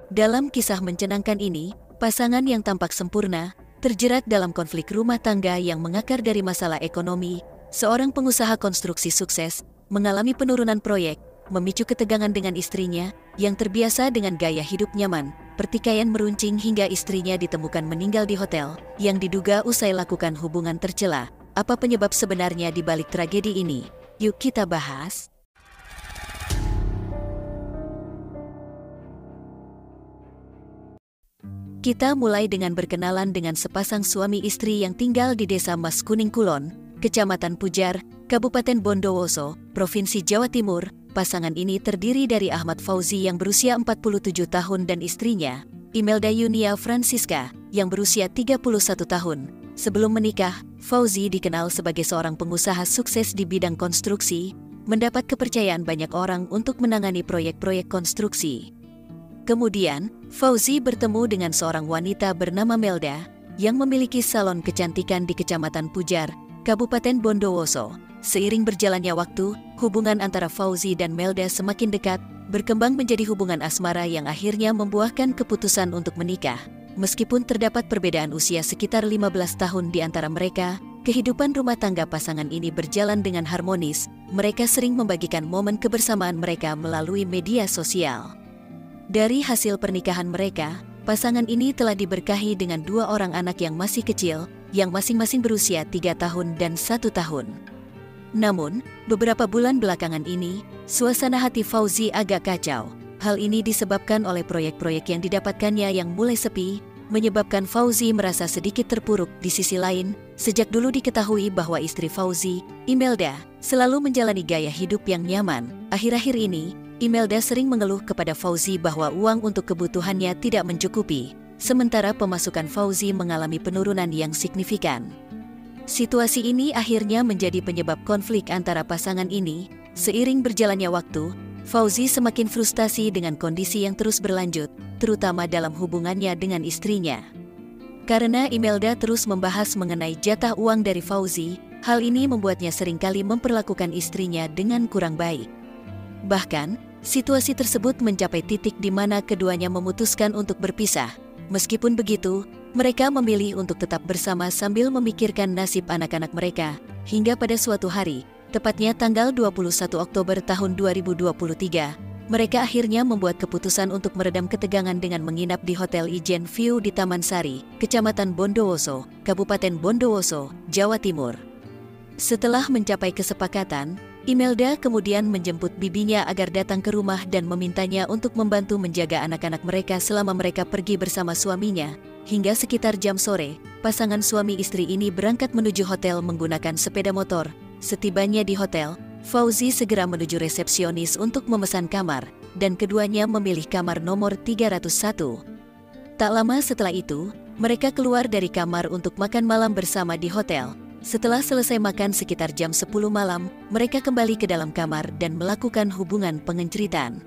Dalam kisah mencenangkan ini, pasangan yang tampak sempurna, terjerat dalam konflik rumah tangga yang mengakar dari masalah ekonomi. Seorang pengusaha konstruksi sukses, mengalami penurunan proyek, memicu ketegangan dengan istrinya, yang terbiasa dengan gaya hidup nyaman. Pertikaian meruncing hingga istrinya ditemukan meninggal di hotel, yang diduga usai lakukan hubungan tercela. Apa penyebab sebenarnya di balik tragedi ini? Yuk kita bahas. Kita mulai dengan berkenalan dengan sepasang suami istri yang tinggal di Desa Mas Kuning Kulon, Kecamatan Pujar, Kabupaten Bondowoso, Provinsi Jawa Timur. Pasangan ini terdiri dari Ahmad Fauzi yang berusia 47 tahun dan istrinya, Imelda Yunia Francisca, yang berusia 31 tahun. Sebelum menikah, Fauzi dikenal sebagai seorang pengusaha sukses di bidang konstruksi, mendapat kepercayaan banyak orang untuk menangani proyek-proyek konstruksi. Kemudian, Fauzi bertemu dengan seorang wanita bernama Melda, yang memiliki salon kecantikan di Kecamatan Pujar, Kabupaten Bondowoso. Seiring berjalannya waktu, hubungan antara Fauzi dan Melda semakin dekat, berkembang menjadi hubungan asmara yang akhirnya membuahkan keputusan untuk menikah. Meskipun terdapat perbedaan usia sekitar 15 tahun di antara mereka, kehidupan rumah tangga pasangan ini berjalan dengan harmonis. Mereka sering membagikan momen kebersamaan mereka melalui media sosial. Dari hasil pernikahan mereka, pasangan ini telah diberkahi dengan 2 orang anak yang masih kecil, yang masing-masing berusia 3 tahun dan 1 tahun. Namun, beberapa bulan belakangan ini, suasana hati Fauzi agak kacau. Hal ini disebabkan oleh proyek-proyek yang didapatkannya yang mulai sepi, menyebabkan Fauzi merasa sedikit terpuruk. Di sisi lain, sejak dulu diketahui bahwa istri Fauzi, Imelda, selalu menjalani gaya hidup yang nyaman. Akhir-akhir ini, Imelda sering mengeluh kepada Fauzi bahwa uang untuk kebutuhannya tidak mencukupi, sementara pemasukan Fauzi mengalami penurunan yang signifikan. Situasi ini akhirnya menjadi penyebab konflik antara pasangan ini. Seiring berjalannya waktu, Fauzi semakin frustasi dengan kondisi yang terus berlanjut, terutama dalam hubungannya dengan istrinya. Karena Imelda terus membahas mengenai jatah uang dari Fauzi, hal ini membuatnya seringkali memperlakukan istrinya dengan kurang baik. Bahkan, situasi tersebut mencapai titik di mana keduanya memutuskan untuk berpisah. Meskipun begitu, mereka memilih untuk tetap bersama sambil memikirkan nasib anak-anak mereka. Hingga pada suatu hari, tepatnya tanggal 21 Oktober tahun 2023, mereka akhirnya membuat keputusan untuk meredam ketegangan dengan menginap di Hotel Ijen View di Taman Sari, Kecamatan Bondowoso, Kabupaten Bondowoso, Jawa Timur. Setelah mencapai kesepakatan, Imelda kemudian menjemput bibinya agar datang ke rumah dan memintanya untuk membantu menjaga anak-anak mereka selama mereka pergi bersama suaminya. Hingga sekitar jam sore, pasangan suami istri ini berangkat menuju hotel menggunakan sepeda motor. Setibanya di hotel, Fauzi segera menuju resepsionis untuk memesan kamar, dan keduanya memilih kamar nomor 301. Tak lama setelah itu, mereka keluar dari kamar untuk makan malam bersama di hotel. Setelah selesai makan sekitar jam 10 malam, mereka kembali ke dalam kamar dan melakukan hubungan pengenceritan.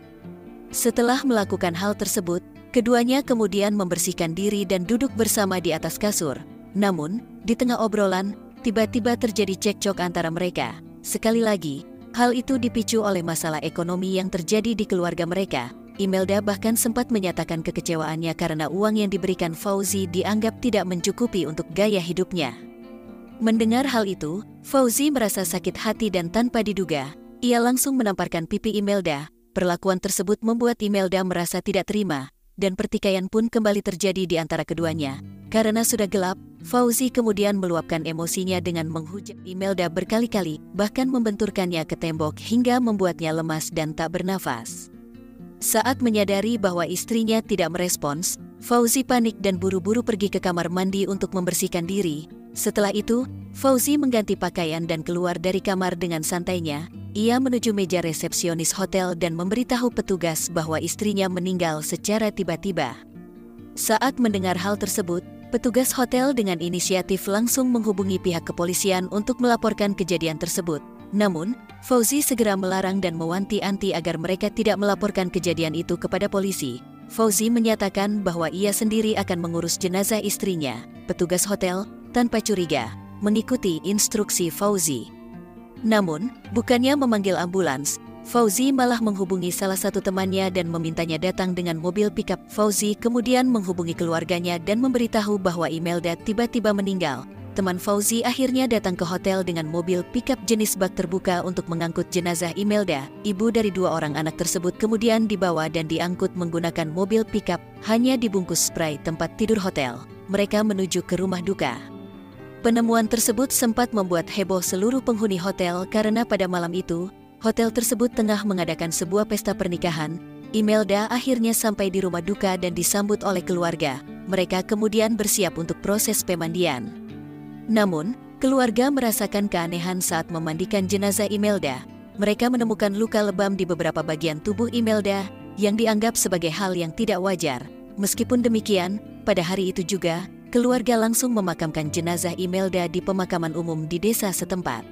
Setelah melakukan hal tersebut, keduanya kemudian membersihkan diri dan duduk bersama di atas kasur. Namun, di tengah obrolan, tiba-tiba terjadi cekcok antara mereka. Sekali lagi, hal itu dipicu oleh masalah ekonomi yang terjadi di keluarga mereka. Imelda bahkan sempat menyatakan kekecewaannya karena uang yang diberikan Fauzi dianggap tidak mencukupi untuk gaya hidupnya. Mendengar hal itu, Fauzi merasa sakit hati dan tanpa diduga, ia langsung menamparkan pipi Imelda. Perlakuan tersebut membuat Imelda merasa tidak terima, dan pertikaian pun kembali terjadi di antara keduanya. Karena sudah gelap, Fauzi kemudian meluapkan emosinya dengan menghujat Imelda berkali-kali, bahkan membenturkannya ke tembok hingga membuatnya lemas dan tak bernafas. Saat menyadari bahwa istrinya tidak merespons, Fauzi panik dan buru-buru pergi ke kamar mandi untuk membersihkan diri. Setelah itu, Fauzi mengganti pakaian dan keluar dari kamar dengan santainya. Ia menuju meja resepsionis hotel dan memberitahu petugas bahwa istrinya meninggal secara tiba-tiba. Saat mendengar hal tersebut, petugas hotel dengan inisiatif langsung menghubungi pihak kepolisian untuk melaporkan kejadian tersebut. Namun, Fauzi segera melarang dan mewanti-wanti agar mereka tidak melaporkan kejadian itu kepada polisi. Fauzi menyatakan bahwa ia sendiri akan mengurus jenazah istrinya. Petugas hotel, tanpa curiga, mengikuti instruksi Fauzi. Namun, bukannya memanggil ambulans, Fauzi malah menghubungi salah satu temannya dan memintanya datang dengan mobil pickup. Fauzi kemudian menghubungi keluarganya dan memberitahu bahwa Imelda tiba-tiba meninggal. Teman Fauzi akhirnya datang ke hotel dengan mobil pickup jenis bak terbuka untuk mengangkut jenazah Imelda. Ibu dari 2 orang anak tersebut kemudian dibawa dan diangkut menggunakan mobil pickup, hanya dibungkus spray tempat tidur hotel. Mereka menuju ke rumah duka. Penemuan tersebut sempat membuat heboh seluruh penghuni hotel karena pada malam itu, hotel tersebut tengah mengadakan sebuah pesta pernikahan. Imelda akhirnya sampai di rumah duka dan disambut oleh keluarga. Mereka kemudian bersiap untuk proses pemandian. Namun, keluarga merasakan keanehan saat memandikan jenazah Imelda. Mereka menemukan luka lebam di beberapa bagian tubuh Imelda yang dianggap sebagai hal yang tidak wajar. Meskipun demikian, pada hari itu juga, keluarga langsung memakamkan jenazah Imelda di pemakaman umum di desa setempat.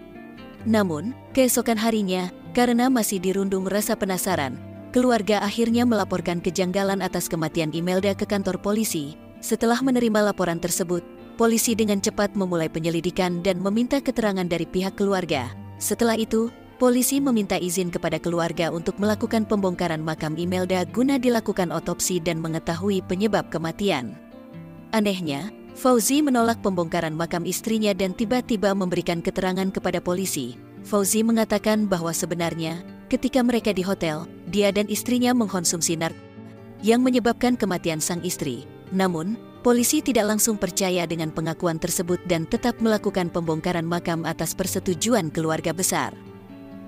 Namun, keesokan harinya, karena masih dirundung rasa penasaran, keluarga akhirnya melaporkan kejanggalan atas kematian Imelda ke kantor polisi. Setelah menerima laporan tersebut, polisi dengan cepat memulai penyelidikan dan meminta keterangan dari pihak keluarga. Setelah itu, polisi meminta izin kepada keluarga untuk melakukan pembongkaran makam Imelda guna dilakukan otopsi dan mengetahui penyebab kematian. Anehnya, Fauzi menolak pembongkaran makam istrinya dan tiba-tiba memberikan keterangan kepada polisi. Fauzi mengatakan bahwa sebenarnya, ketika mereka di hotel, dia dan istrinya mengkonsumsi narkoba yang menyebabkan kematian sang istri. Namun, polisi tidak langsung percaya dengan pengakuan tersebut dan tetap melakukan pembongkaran makam atas persetujuan keluarga besar.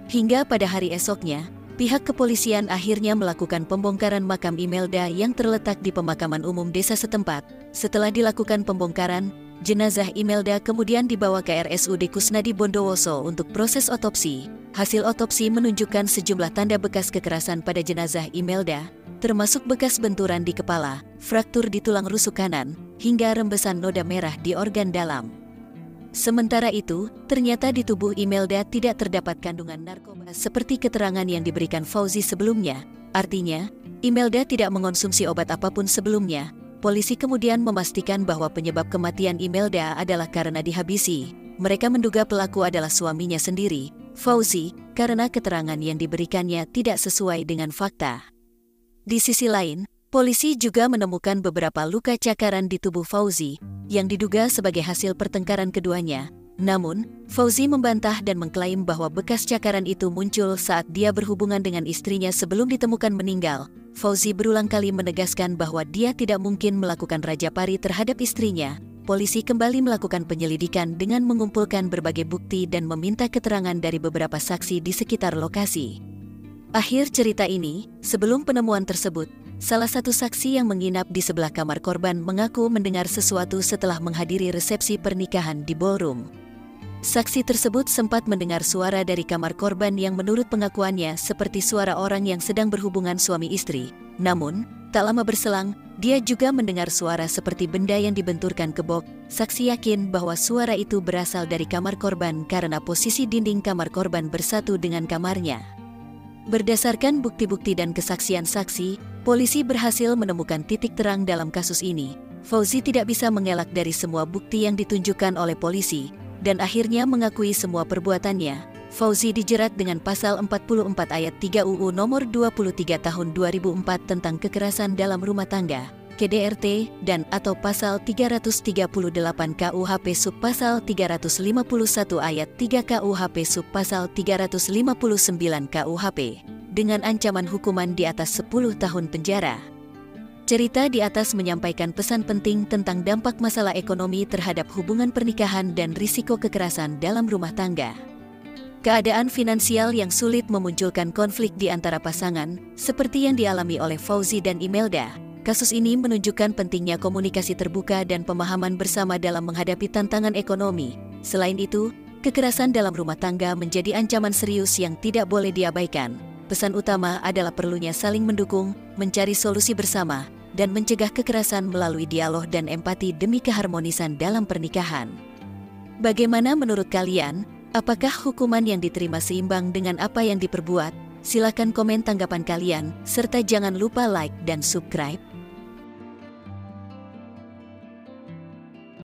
Hingga pada hari esoknya, pihak kepolisian akhirnya melakukan pembongkaran makam Imelda yang terletak di pemakaman umum desa setempat. Setelah dilakukan pembongkaran, jenazah Imelda kemudian dibawa ke RSUD Kusnadi Bondowoso untuk proses otopsi. Hasil otopsi menunjukkan sejumlah tanda bekas kekerasan pada jenazah Imelda, termasuk bekas benturan di kepala, fraktur di tulang rusuk kanan, hingga rembesan noda merah di organ dalam. Sementara itu, ternyata di tubuh Imelda tidak terdapat kandungan narkoba seperti keterangan yang diberikan Fauzi sebelumnya. Artinya, Imelda tidak mengonsumsi obat apapun sebelumnya. Polisi kemudian memastikan bahwa penyebab kematian Imelda adalah karena dihabisi. Mereka menduga pelaku adalah suaminya sendiri, Fauzi, karena keterangan yang diberikannya tidak sesuai dengan fakta. Di sisi lain, polisi juga menemukan beberapa luka cakaran di tubuh Fauzi yang diduga sebagai hasil pertengkaran keduanya. Namun, Fauzi membantah dan mengklaim bahwa bekas cakaran itu muncul saat dia berhubungan dengan istrinya sebelum ditemukan meninggal. Fauzi berulang kali menegaskan bahwa dia tidak mungkin melakukan rajapari terhadap istrinya. Polisi kembali melakukan penyelidikan dengan mengumpulkan berbagai bukti dan meminta keterangan dari beberapa saksi di sekitar lokasi. Akhir cerita ini, sebelum penemuan tersebut, salah satu saksi yang menginap di sebelah kamar korban mengaku mendengar sesuatu setelah menghadiri resepsi pernikahan di ballroom. Saksi tersebut sempat mendengar suara dari kamar korban yang menurut pengakuannya seperti suara orang yang sedang berhubungan suami istri. Namun, tak lama berselang, dia juga mendengar suara seperti benda yang dibenturkan ke box. Saksi yakin bahwa suara itu berasal dari kamar korban karena posisi dinding kamar korban bersatu dengan kamarnya. Berdasarkan bukti-bukti dan kesaksian saksi, polisi berhasil menemukan titik terang dalam kasus ini. Fauzi tidak bisa mengelak dari semua bukti yang ditunjukkan oleh polisi, dan akhirnya mengakui semua perbuatannya. Fauzi dijerat dengan pasal 44 ayat 3 UU nomor 23 tahun 2004 tentang kekerasan dalam rumah tangga, KDRT, dan atau pasal 338 KUHP sub pasal 351 ayat 3 KUHP sub pasal 359 KUHP, dengan ancaman hukuman di atas 10 tahun penjara. Cerita di atas menyampaikan pesan penting tentang dampak masalah ekonomi terhadap hubungan pernikahan dan risiko kekerasan dalam rumah tangga. Keadaan finansial yang sulit memunculkan konflik di antara pasangan, seperti yang dialami oleh Fauzi dan Imelda. Kasus ini menunjukkan pentingnya komunikasi terbuka dan pemahaman bersama dalam menghadapi tantangan ekonomi. Selain itu, kekerasan dalam rumah tangga menjadi ancaman serius yang tidak boleh diabaikan. Pesan utama adalah perlunya saling mendukung, mencari solusi bersama, dan mencegah kekerasan melalui dialog dan empati demi keharmonisan dalam pernikahan. Bagaimana menurut kalian? Apakah hukuman yang diterima seimbang dengan apa yang diperbuat? Silakan komen tanggapan kalian, serta jangan lupa like dan subscribe.